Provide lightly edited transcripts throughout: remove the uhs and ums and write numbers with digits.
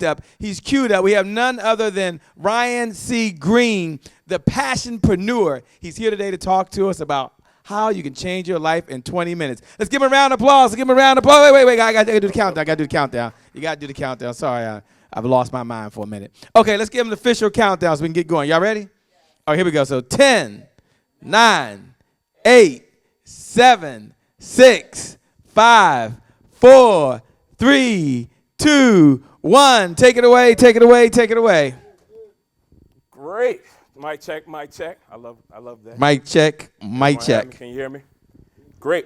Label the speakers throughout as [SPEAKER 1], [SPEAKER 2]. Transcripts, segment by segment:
[SPEAKER 1] mic'd up. He's queued up. We have none other than Ryan C. Greene, the passionpreneur. He's here today to talk to us about how you can change your life in 20 minutes. Let's give him a round of applause. Let's give him a round of applause. Wait. I got to do the countdown. You got to do the countdown. Sorry, I've lost my mind for a minute. Okay, let's give him the official countdown so we can get going. Y'all ready? All right, here we go. So 10, 9, 8, 7, 6, 5, 4, 3, 2, 1. Take it away.
[SPEAKER 2] Great. Mic check. I love that.
[SPEAKER 1] Mic check.
[SPEAKER 2] Can you hear me? Great.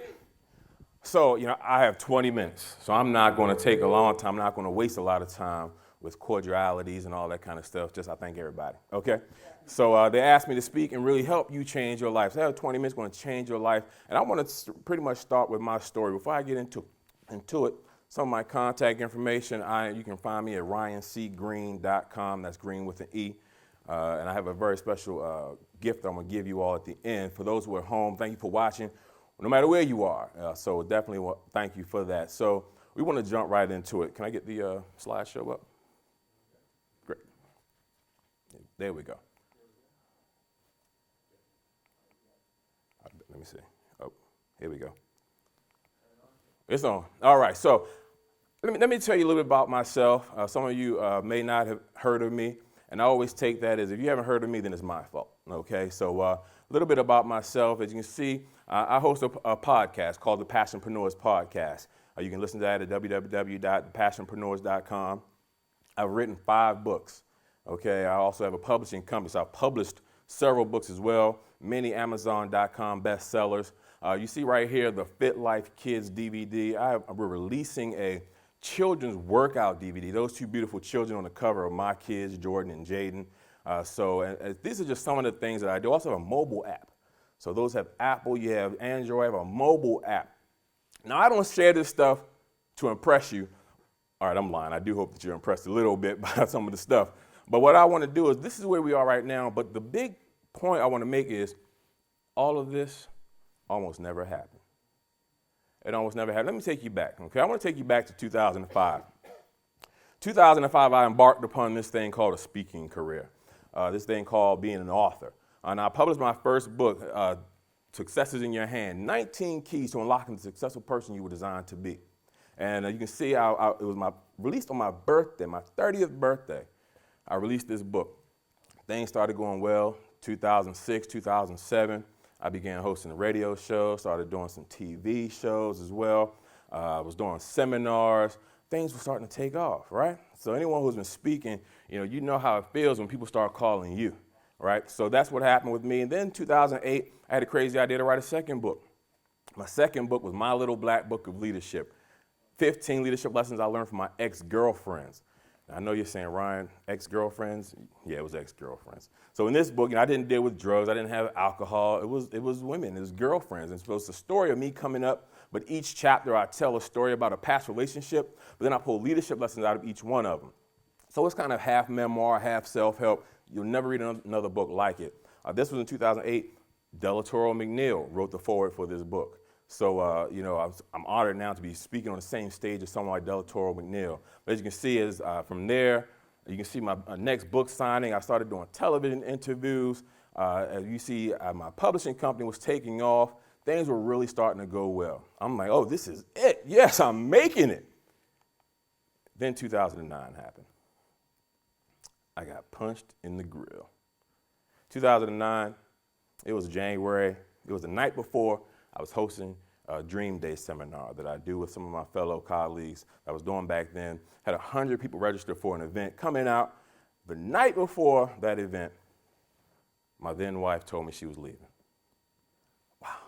[SPEAKER 2] So, I have 20 minutes, so I'm not going to take a long time. I'm not going to waste a lot of time with cordialities and all that kind of stuff. Just I thank everybody, okay? So they asked me to speak and really help you change your life. So I have 20 minutes going to change your life, and I want to pretty much start with my story. Before I get into it, some of my contact information, you can find me at ryancgreene.com. That's Greene with an E. And I have a very special gift I'm going to give you all at the end. For those who are home, thank you for watching, no matter where you are. So definitely thank you for that. So we want to jump right into it. Can I get the slideshow up? Great. There we go. Let me see. Oh, here we go. It's on. All right. So let me tell you a little bit about myself. Some of you may not have heard of me. And I always take that as if you haven't heard of me, then it's my fault, okay? So a little bit about myself. As you can see, I host a podcast called the Passionpreneurs Podcast. You can listen to that at www.thepassionpreneurs.com. I've written 5 books, okay? I also have a publishing company, so I've published several books as well, many Amazon.com bestsellers. You see right here the Fit Life Kids DVD. We're releasing a children's workout DVD. Those 2 beautiful children on the cover are my kids, Jordan and Jaden. So these are just some of the things that I do. I also have a mobile app. So those have Apple, you have Android, I have a mobile app. Now, I don't share this stuff to impress you. All right, I'm lying. I do hope that you're impressed a little bit by some of the stuff. But what I want to do is, this is where we are right now, but the big point I want to make is all of this almost never happened. It almost never happened. Let me take you back, okay? I want to take you back to 2005. 2005, I embarked upon this thing called a speaking career, this thing called being an author. And I published my first book, Success is in Your Hand, 19 Keys to Unlocking the Successful Person You Were Designed to Be. And you can see it was released on my birthday, my 30th birthday. I released this book. Things started going well, 2006, 2007. I began hosting a radio show, started doing some TV shows as well. I was doing seminars. Things were starting to take off, right? So anyone who's been speaking, you know how it feels when people start calling you, right? So that's what happened with me. And then 2008, I had a crazy idea to write a second book. My second book was My Little Black Book of Leadership, 15 leadership lessons I learned from my ex-girlfriends. I know you're saying, Ryan, ex-girlfriends? Yeah, it was ex-girlfriends. So in this book, I didn't deal with drugs. I didn't have alcohol. It was women. It was girlfriends. And so it's the story of me coming up, but each chapter I tell a story about a past relationship, but then I pull leadership lessons out of each one of them. So it's kind of half memoir, half self-help. You'll never read another book like it. This was in 2008. Delatorro McNeal wrote the foreword for this book. So, I'm honored now to be speaking on the same stage as someone like Delatorro McNeal. But as you can see, from there, you can see my next book signing. I started doing television interviews. As you see, my publishing company was taking off. Things were really starting to go well. I'm like, oh, this is it. Yes, I'm making it. Then 2009 happened. I got punched in the grill. 2009, it was January. It was the night before I was hosting a Dream Day seminar that I do with some of my fellow colleagues I was doing back then. Had 100 people register for an event. Coming out the night before that event, my then wife told me she was leaving. Wow.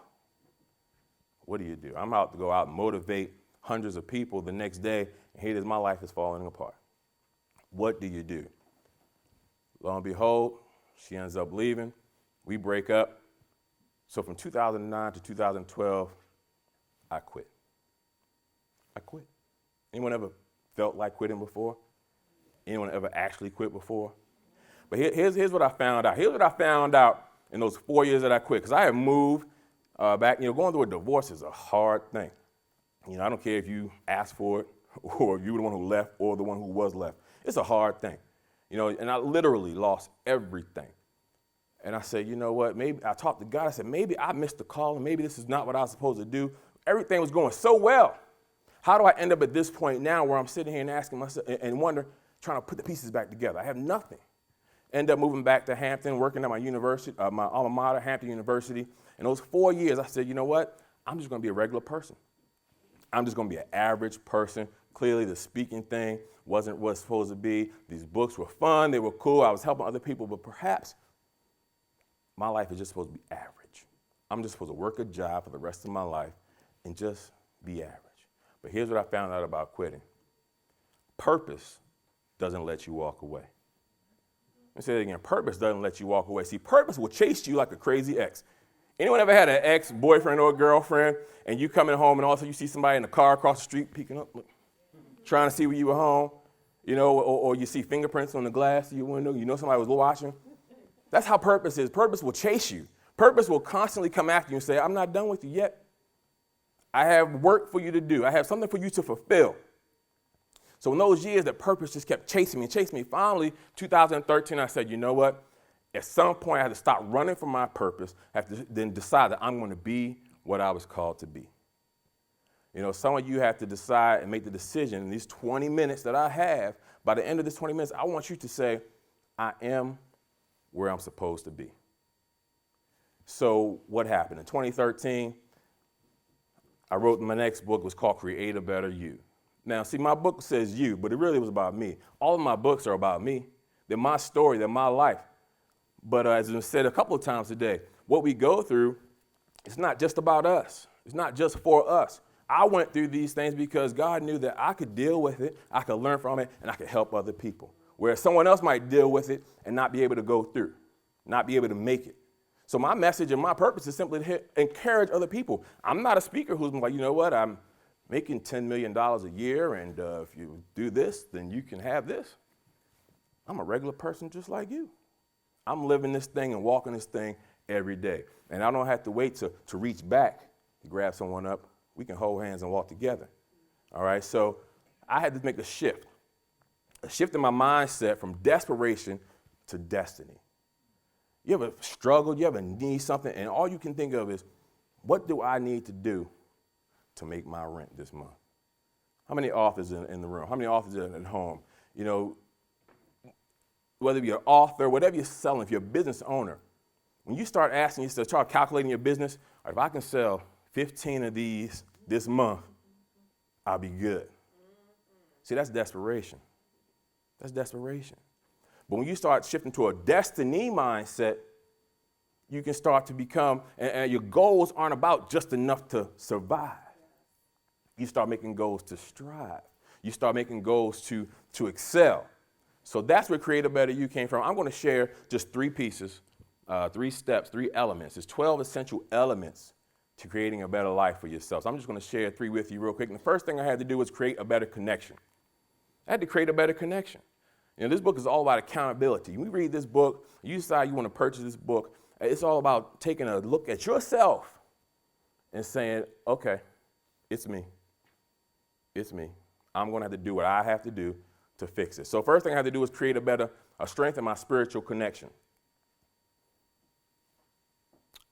[SPEAKER 2] What do? I'm out to go out and motivate hundreds of people the next day, and here it is, my life is falling apart. What do you do? Lo and behold, she ends up leaving. We break up. So from 2009 to 2012, I quit. Anyone ever felt like quitting before? Anyone ever actually quit before? But here's what I found out. Here's what I found out in those 4 years that I quit. Because I had moved back. Going through a divorce is a hard thing. I don't care if you asked for it or if you were the one who left or the one who was left. It's a hard thing, and I literally lost everything. And I said, you know what, maybe I talked to God. I said, maybe I missed the call, and maybe this is not what I was supposed to do. Everything was going so well. How do I end up at this point now where I'm sitting here and asking myself and wonder, trying to put the pieces back together? I have nothing. End up moving back to Hampton, working at my university, my alma mater, Hampton University. In those 4 years, I said, you know what? I'm just going to be a regular person. I'm just going to be an average person. Clearly, the speaking thing wasn't what it's supposed to be. These books were fun. They were cool. I was helping other people. But perhaps my life is just supposed to be average. I'm just supposed to work a job for the rest of my life and just be average. But here's what I found out about quitting. Purpose doesn't let you walk away. Let me say that again. Purpose doesn't let you walk away. See, purpose will chase you like a crazy ex. Anyone ever had an ex-boyfriend or a girlfriend, and you coming home and all of a sudden you see somebody in the car across the street peeking up, trying to see when you were home, or you see fingerprints on the glass of your window, somebody was watching? That's how purpose is. Purpose will chase you. Purpose will constantly come after you and say, I'm not done with you yet. I have work for you to do. I have something for you to fulfill. So in those years, that purpose just kept chasing me. Finally, 2013, I said, you know what? At some point, I had to stop running from my purpose. I have to then decide that I'm going to be what I was called to be. Some of you have to decide and make the decision in these 20 minutes that I have. By the end of this 20 minutes, I want you to say, I am where I'm supposed to be. So what happened? In 2013, I wrote my next book. It was called Create a Better You. Now, see, my book says you, but it really was about me. All of my books are about me. They're my story. They're my life. But as I said a couple of times today, what we go through, it's not just about us. It's not just for us. I went through these things because God knew that I could deal with it, I could learn from it, and I could help other people. Whereas someone else might deal with it and not be able to go through, not be able to make it. So my message and my purpose is simply to encourage other people. I'm not a speaker who's like, you know what, I'm making $10 million a year, and if you do this, then you can have this. I'm a regular person just like you. I'm living this thing and walking this thing every day. And I don't have to wait to reach back to grab someone up. We can hold hands and walk together. All right, so I had to make a shift in my mindset from desperation to destiny. You ever struggled, you ever need something, and all you can think of is, what do I need to do to make my rent this month? How many authors in the room? How many authors are at home? Whether you're an author, whatever you're selling, if you're a business owner, when you start asking, you start calculating your business, if I can sell 15 of these this month, I'll be good. See, that's desperation. That's desperation. But when you start shifting to a destiny mindset, you can start to become, and your goals aren't about just enough to survive. You start making goals to strive. You start making goals to excel. So that's where Create a Better You came from. I'm going to share just 3 pieces, 3 steps, 3 elements. There's 12 essential elements to creating a better life for yourself. So I'm just going to share 3 with you real quick. And the first thing I had to do was create a better connection. I had to create a better connection. This book is all about accountability. When you read this book, you decide you want to purchase this book, it's all about taking a look at yourself and saying, okay, it's me. It's me. I'm going to have to do what I have to do to fix it. So first thing I had to do was create strengthen my spiritual connection.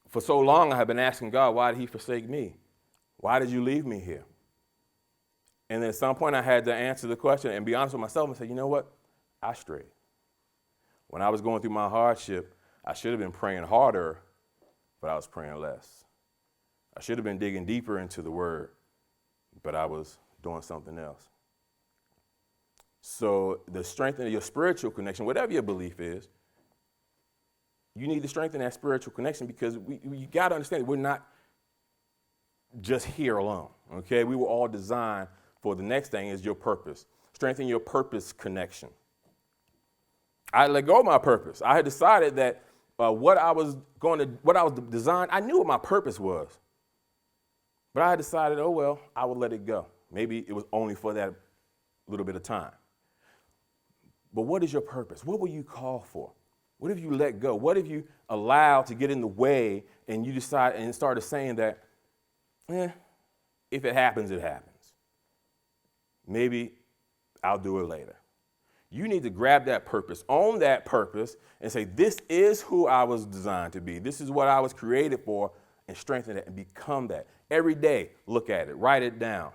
[SPEAKER 2] For so long, I have been asking God, why did he forsake me? Why did you leave me here? And then at some point, I had to answer the question and be honest with myself and say, you know what? I strayed. When I was going through my hardship, I should have been praying harder, but I was praying less. I should have been digging deeper into the word, but I was doing something else. So the strengthening of your spiritual connection, whatever your belief is, you need to strengthen that spiritual connection because you got to understand that we're not just here alone, okay? We were all designed for the next thing is your purpose. Strengthen your purpose connection. I let go of my purpose. I had decided that what I was designed, I knew what my purpose was. But I had decided, oh, well, I would let it go. Maybe it was only for that little bit of time. But what is your purpose? What were you called for? What have you let go? What have you allowed to get in the way and you decide and started saying that, if it happens, it happens. Maybe I'll do it later. You need to grab that purpose, own that purpose, and say, this is who I was designed to be. This is what I was created for, and strengthen it and become that. Every day, look at it, write it down.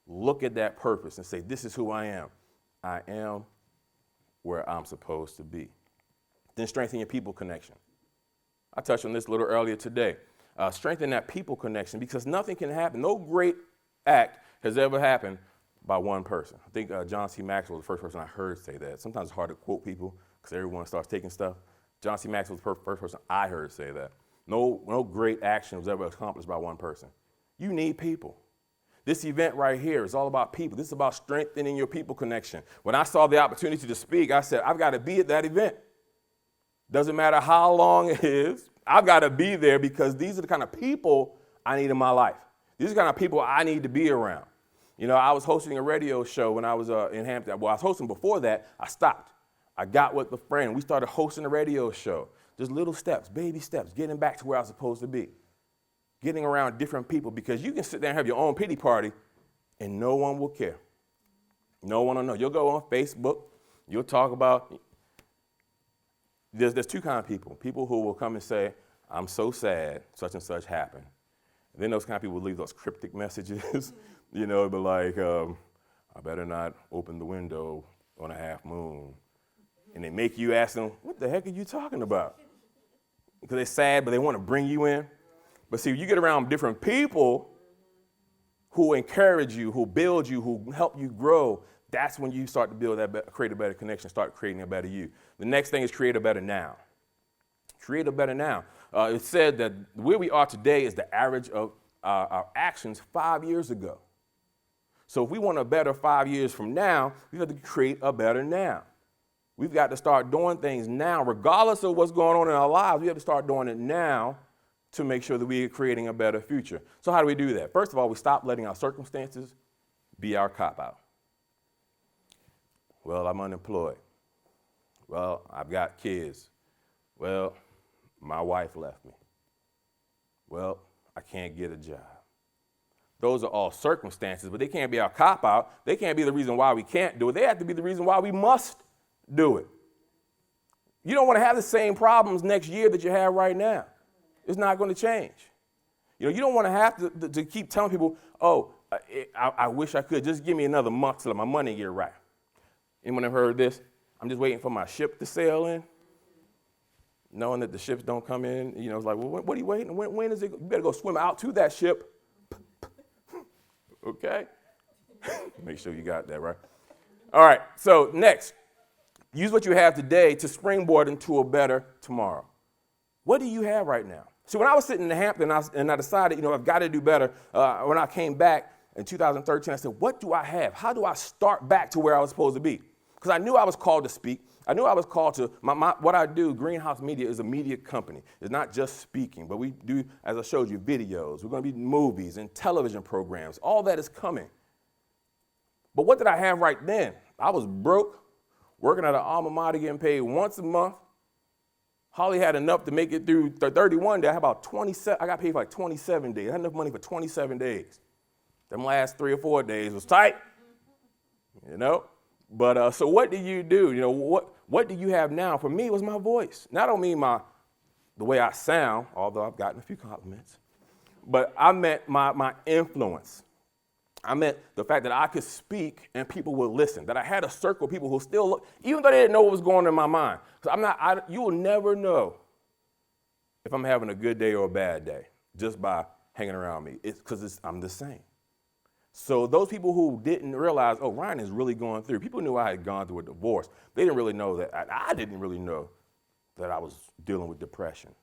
[SPEAKER 2] Look at that purpose and say, this is who I am. I am where I'm supposed to be. Then strengthen your people connection. I touched on this a little earlier today. Strengthen that people connection, because nothing can happen. No great act has ever happened by one person. I think John C. Maxwell was the first person I heard say that. Sometimes it's hard to quote people because everyone starts taking stuff. John C. Maxwell was the first person I heard say that. No great action was ever accomplished by one person. You need people. This event right here is all about people. This is about strengthening your people connection. When I saw the opportunity to speak, I said, I've got to be at that event. Doesn't matter how long it is. I've got to be there, because these are the kind of people I need in my life. These are the kind of people I need to be around. You know, I was hosting a radio show when I was in Hampton. Well, I was hosting before that. I stopped. I got with a friend. We started hosting a radio show. Just little steps, baby steps, getting back to where I was supposed to be. Getting around different people, because you can sit there and have your own pity party and no one will care. No one will know. You'll go on Facebook. You'll talk about, there's two kinds of people. People who will come and say, I'm so sad, such and such happened. And then those kind of people will leave those cryptic messages, you know, but like, I better not open the window on a half moon. And they make you ask them, what the heck are you talking about? Because they're sad, but they want to bring you in. But see, you get around different people who encourage you, who build you, who help you grow. That's when you start to build that, create a better connection, start creating a better you. The next thing is create a better now. Create a better now. It said that where we are today is the average of our actions 5 years ago. So if we want a better 5 years from now, we have to create a better now. We've got to start doing things now, regardless of what's going on in our lives. We have to start doing it now to make sure that we are creating a better future. So how do we do that? First of all, we stop letting our circumstances be our cop-out. Well, I'm unemployed. Well, I've got kids. Well, my wife left me. Well, I can't get a job. Those are all circumstances, but they can't be our cop-out. They can't be the reason why we can't do it. They have to be the reason why we must do it. You don't want to have the same problems next year that you have right now. It's not going to change. You know, you don't want to have to keep telling people, oh, I wish I could. Just give me another month till my money get right. Anyone ever heard this? I'm just waiting for my ship to sail in. Knowing that the ships don't come in, you know, it's like, well, what are you waiting? When is it? You better go swim out to that ship. Okay? Make sure you got that right. All right, so next, use what you have today to springboard into a better tomorrow. What do you have right now? So when I was sitting in Hampton and I decided, you know, I've got to do better, when I came back in 2013, I said, what do I have? How do I start back to where I was supposed to be? Because I knew I was called to speak. I knew I was called to, what I do, Greenhouse Media is a media company. It's not just speaking, but we do, as I showed you, videos. We're going to be movies and television programs. All that is coming. But what did I have right then? I was broke, working at an alma mater, getting paid once a month. Holly had enough to make it through 31 days. I had about 27, I got paid for like 27 days. I had enough money for 27 days. Them last 3 or 4 days was tight, you know? But so what do? You know, what do you have now? For me, it was my voice. Now, I don't mean the way I sound, although I've gotten a few compliments, but I meant my influence. I meant the fact that I could speak and people would listen, that I had a circle of people who still look, even though they didn't know what was going on in my mind. Because you will never know if I'm having a good day or a bad day just by hanging around me. It's because I'm the same. So those people who didn't realize, oh, Ryan is really going through, people knew I had gone through a divorce. They didn't really know that, I didn't really know that I was dealing with depression,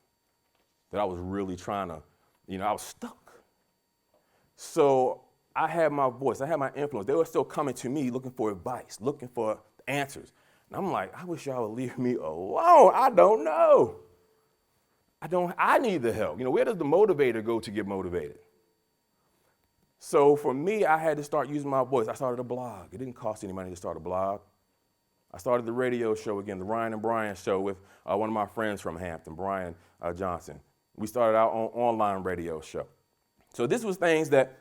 [SPEAKER 2] that I was really trying to, you know, I was stuck. So I had my voice, I had my influence. They were still coming to me looking for advice, looking for answers. And I'm like, I wish y'all would leave me alone. I don't know. I need the help. You know, where does the motivator go to get motivated? So for me, I had to start using my voice. I started a blog. It didn't cost any money to start a blog. I started the radio show again, the Ryan and Brian show with one of my friends from Hampton, Brian Johnson. We started our own online radio show. So this was things that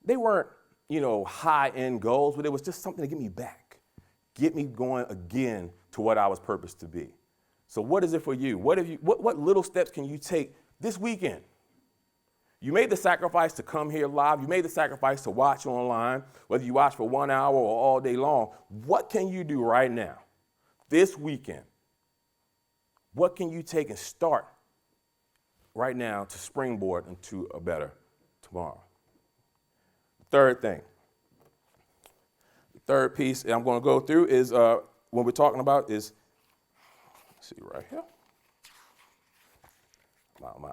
[SPEAKER 2] they weren't, you know, high-end goals, but it was just something to get me back get me going again to what I was purposed to be. So what is it for you? What little steps can you take this weekend? You made the sacrifice to come here live. You made the sacrifice to watch online, whether you watch for 1 hour or all day long. What can you do right now, this weekend? What can you take and start right now to springboard into a better tomorrow? Third thing, the third piece I'm going to go through is when we're talking about is, let's see right here. My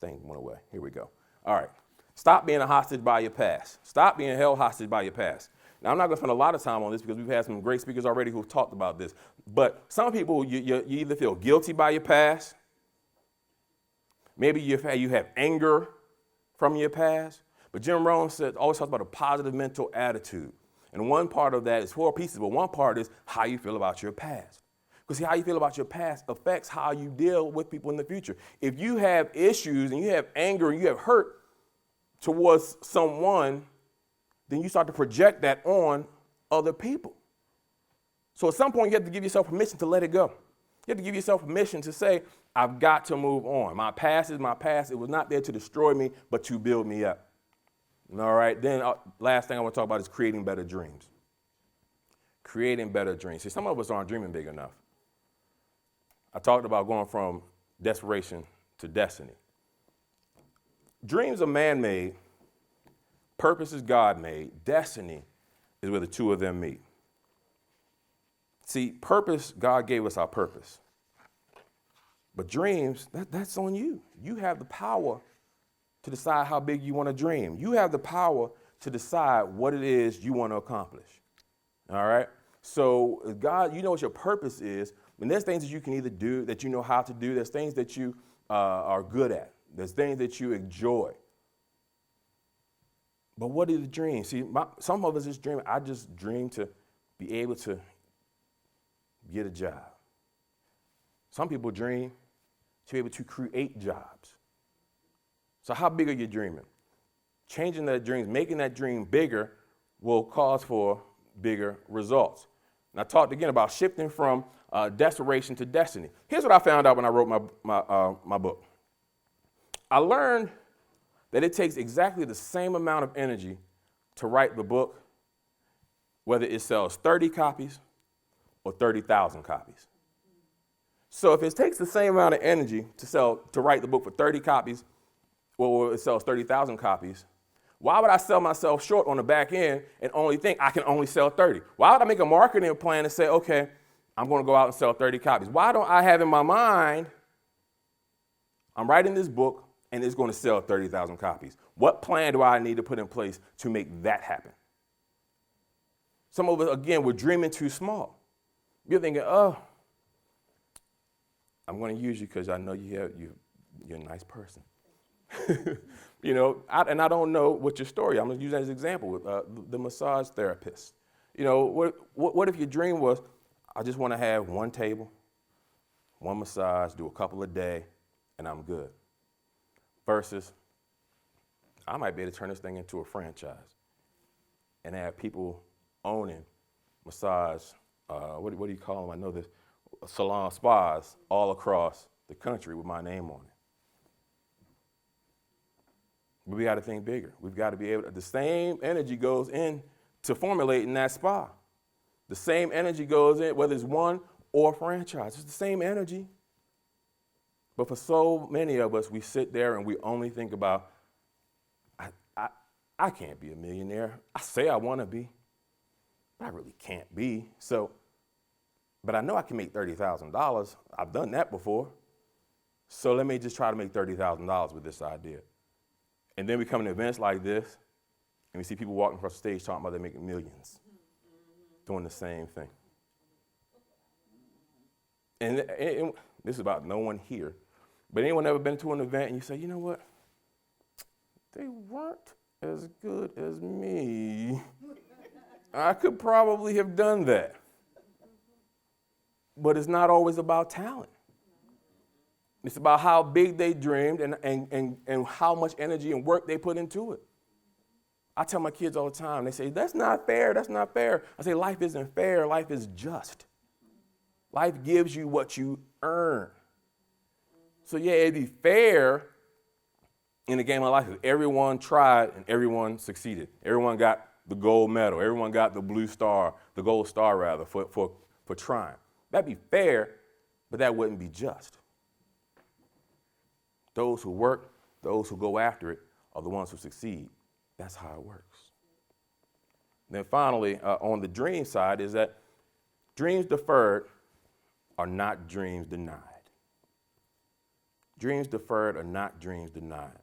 [SPEAKER 2] thing went away. Here we go. All right. Stop being a hostage by your past. Stop being held hostage by your past. Now, I'm not going to spend a lot of time on this because we've had some great speakers already who've talked about this. But some people, you either feel guilty by your past. Maybe you have anger from your past. But Jim Rohn always talks about a positive mental attitude. And one part of that is 4 pieces, but one part is how you feel about your past. Because see, how you feel about your past affects how you deal with people in the future. If you have issues and you have anger and you have hurt towards someone, then you start to project that on other people. So at some point, you have to give yourself permission to let it go. You have to give yourself permission to say, I've got to move on. My past is my past. It was not there to destroy me, but to build me up. All right, then last thing I want to talk about is creating better dreams. Creating better dreams. See, some of us aren't dreaming big enough. I talked about going from desperation to destiny. Dreams are man-made. Purpose is God-made. Destiny is where the two of them meet. See, purpose, God gave us our purpose. But dreams, that's on you. You have the power to decide how big you want to dream. You have the power to decide what it is you want to accomplish. All right? So God, you know what your purpose is. And there's things that you can either do that you know how to do. There's things that you are good at. There's things that you enjoy. But what is the dream? See, some of us just dream. I just dream to be able to get a job. Some people dream to be able to create jobs. So how big are you dreaming? Changing that dream, making that dream bigger will cause for bigger results. And I talked again about shifting from desperation to destiny. Here's what I found out when I wrote my book. I learned that it takes exactly the same amount of energy to write the book, whether it sells 30 copies or 30,000 copies. So if it takes the same amount of energy to write the book for 30 copies, or it sells 30,000 copies, why would I sell myself short on the back end and only think I can only sell 30? Why would I make a marketing plan and say, okay, I'm going to go out and sell 30 copies? Why don't I have in my mind, I'm writing this book and it's going to sell 30,000 copies? What plan do I need to put in place to make that happen? Some of us, again, we're dreaming too small. You're thinking, oh, I'm going to use you because I know you're a nice person. You know, I don't know what your story. I'm going to use that as an example with the massage therapist. You know, what if your dream was, I just want to have one table, one massage, do a couple a day, and I'm good. Versus, I might be able to turn this thing into a franchise and have people owning massage, what do you call them? I know this, salon spas all across the country with my name on it. But we got to think bigger. We've got to be able to, the same energy goes into formulating that spa. The same energy goes in, whether it's one or franchise. It's the same energy. But for so many of us, we sit there and we only think about, I can't be a millionaire. I say I want to be, but I really can't be. So, but I know I can make $30,000. I've done that before. So let me just try to make $30,000 with this idea. And then we come to events like this, and we see people walking across the stage talking about they're making millions, doing the same thing. And this is about no one here. But anyone ever been to an event and you say, you know what? They weren't as good as me. I could probably have done that. But it's not always about talent. It's about how big they dreamed and how much energy and work they put into it. I tell my kids all the time, they say, that's not fair, that's not fair. I say, life isn't fair, life is just. Life gives you what you earn. So yeah, it'd be fair in the game of life if everyone tried and everyone succeeded. Everyone got the gold medal. Everyone got the blue star, the gold star rather, for trying. That'd be fair, but that wouldn't be just. Those who work, those who go after it, are the ones who succeed. That's how it works. Then finally, on the dream side, is that dreams deferred are not dreams denied. Dreams deferred are not dreams denied.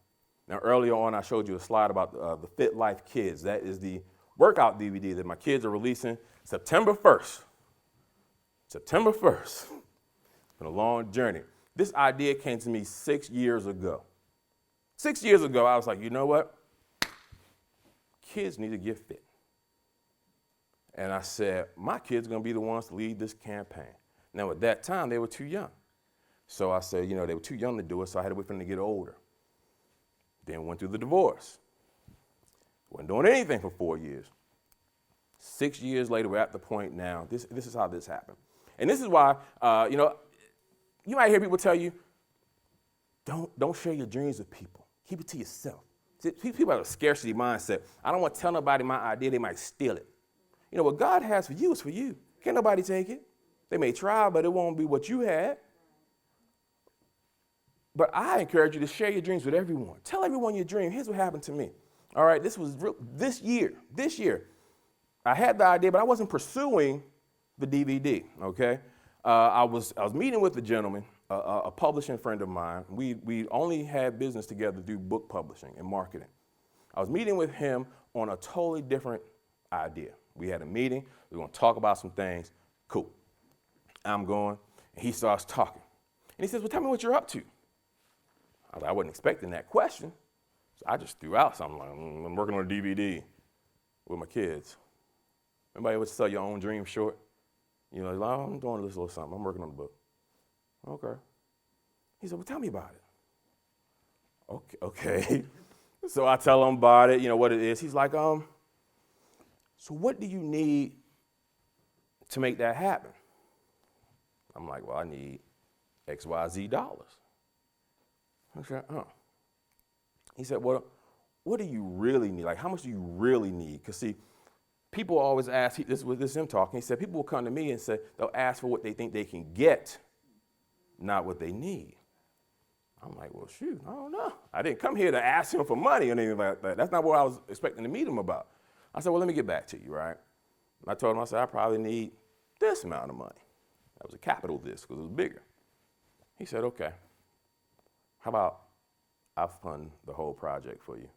[SPEAKER 2] Now, earlier on, I showed you a slide about the Fit Life Kids. That is the workout DVD that my kids are releasing September 1st. September 1st. It's been a long journey. This idea came to me 6 years ago. 6 years ago, I was like, you know what? Kids need to get fit. And I said, my kids are going to be the ones to lead this campaign. Now, at that time, they were too young. So I said, they were too young to do it, so I had to wait for them to get older. Then went through the divorce. Wasn't doing anything for 4 years. 6 years later, we're at the point now. This is how this happened. And this is why, you might hear people tell you, don't share your dreams with people. Keep it to yourself. See, people have a scarcity mindset. I don't want to tell nobody my idea. They might steal it. What God has for you is for you. Can't nobody take it. They may try, but it won't be what you had. But I encourage you to share your dreams with everyone. Tell everyone your dream. Here's what happened to me. All right, this year. I had the idea, but I wasn't pursuing the DVD, okay? I was meeting with a gentleman, a publishing friend of mine. We only had business together to do book publishing and marketing. I was meeting with him on a totally different idea. We had a meeting. We were going to talk about some things. Cool. I'm going, and he starts talking. And he says, well, tell me what you're up to. I wasn't expecting that question. So I just threw out something like, I'm working on a DVD with my kids. Anybody ever sell your own dream short? Like, I'm doing this little something. I'm working on the book. Okay. He said, well, tell me about it. Okay. So I tell him about it, what it is. He's like, so what do you need to make that happen? I'm like, well, I need XYZ dollars. I said, He said, well, what do you really need? Like, how much do you really need? Because, see, people always ask, this is him talking, he said, people will come to me and say, they'll ask for what they think they can get, not what they need. I'm like, well, shoot, I don't know. I didn't come here to ask him for money or anything like that. That's not what I was expecting to meet him about. I said, well, let me get back to you, right? And I told him, I said, I probably need this amount of money. That was a capital this because it was bigger. He said, okay. How about I fund the whole project for you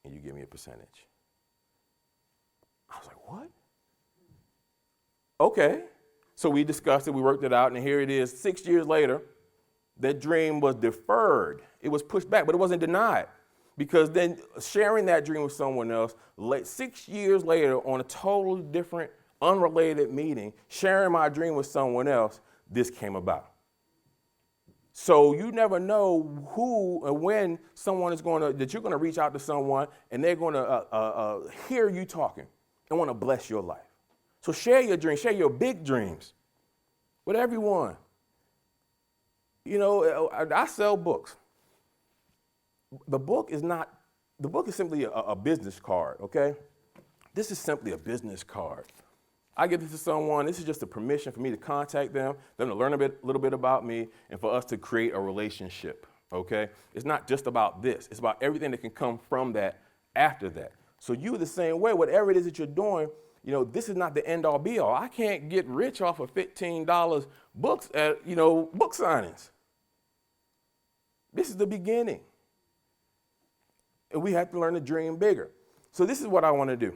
[SPEAKER 2] and you give me a percentage? I was like, what? Okay. So we discussed it, we worked it out, and here it is 6 years later. That dream was deferred. It was pushed back, but it wasn't denied. Because then sharing that dream with someone else, 6 years later on a totally different, unrelated meeting, sharing my dream with someone else, this came about. So you never know who or when someone is that you're going to reach out to someone and they're going to hear you talking and want to bless your life. So share your dreams, share your big dreams with everyone. I sell books. The book is simply a business card, okay? This is simply a business card. I give this to someone, this is just a permission for me to contact them to learn a little bit about me, and for us to create a relationship, okay? It's not just about this. It's about everything that can come from that after that. So you the same way, whatever it is that you're doing, this is not the end all be all. I can't get rich off of $15 books at, book signings. This is the beginning. And we have to learn to dream bigger. So this is what I want to do.